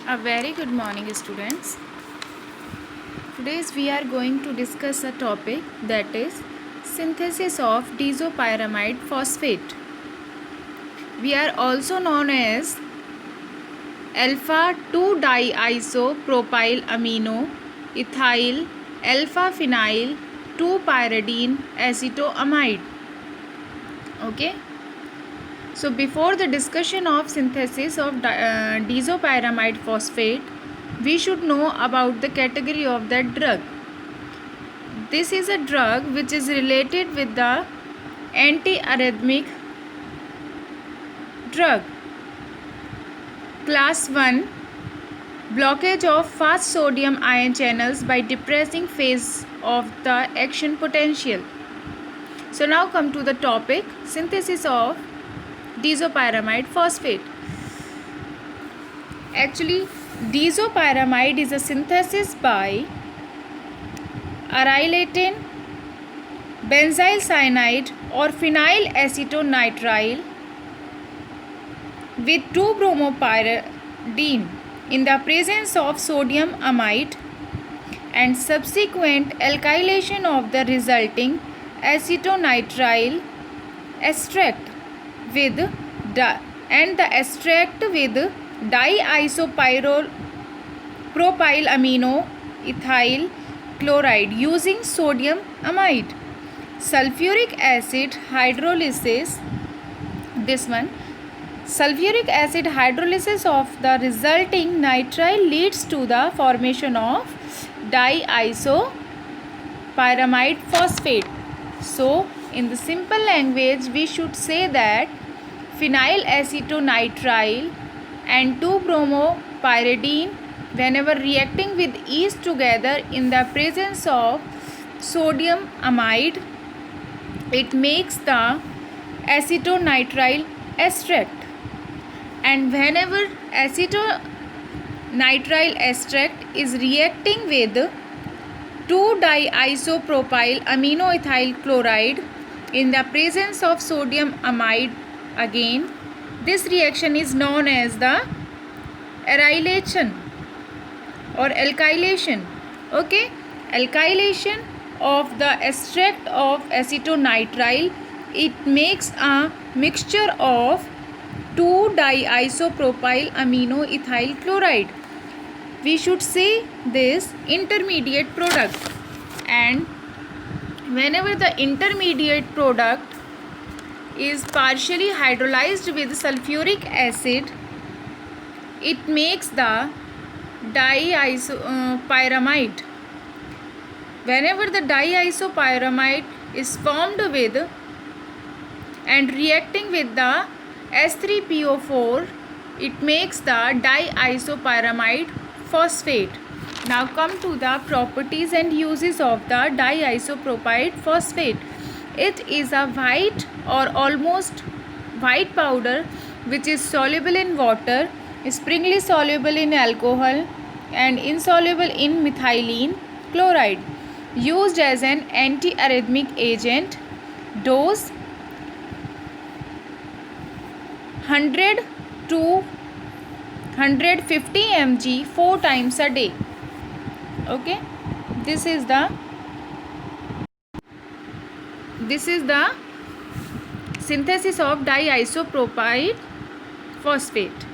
A very good morning, students. Today we are going to discuss a topic that is synthesis of disopyramide phosphate. We are also known as alpha 2-diisopropyl amino ethyl alpha phenyl 2-pyridine acetoamide. Okay. So before the discussion of synthesis of disopyramide phosphate, we should know about the category of that drug. This is a drug which is related with the antiarrhythmic drug. Class 1, blockage of fast sodium ion channels by depressing phase of the action potential. So now come to the topic, synthesis of disopyramide phosphate. Actually, disopyramide is a synthesis by arylatin, benzyl cyanide or phenyl acetonitrile with 2-bromopyridine in the presence of sodium amide and subsequent alkylation of the resulting acetonitrile extract with the extract with diisopropyl amino ethyl chloride using sodium amide. Sulfuric acid hydrolysis, sulfuric acid hydrolysis of the resulting nitrile leads to the formation of diisopyramide phosphate. So in the simple language we should say that phenyl acetonitrile and 2-bromopyridine whenever reacting with yeast together in the presence of sodium amide, it makes the acetonitrile extract, and whenever acetonitrile extract is reacting with 2-diisopropyl amino ethyl chloride in the presence of sodium amide, again this reaction is known as the arylation or alkylation. Okay, alkylation of the extract of acetonitrile, it makes a mixture of 2-diisopropyl amino ethyl chloride. We should say this intermediate product, and whenever the intermediate product is partially hydrolyzed with sulfuric acid, it makes the diisopyramide. Whenever the diisopyramide is formed with and reacting with the S3PO4, it makes the diisopyramide phosphate. Now come to the properties and uses of the diisopropyl phosphate. It is a white or almost white powder which is soluble in water, springly soluble in alcohol and insoluble in methylene chloride. Used as an antiarrhythmic agent. Dose 100 to 150 mg 4 times a day. Okay, this is the synthesis of diisopropyl phosphate.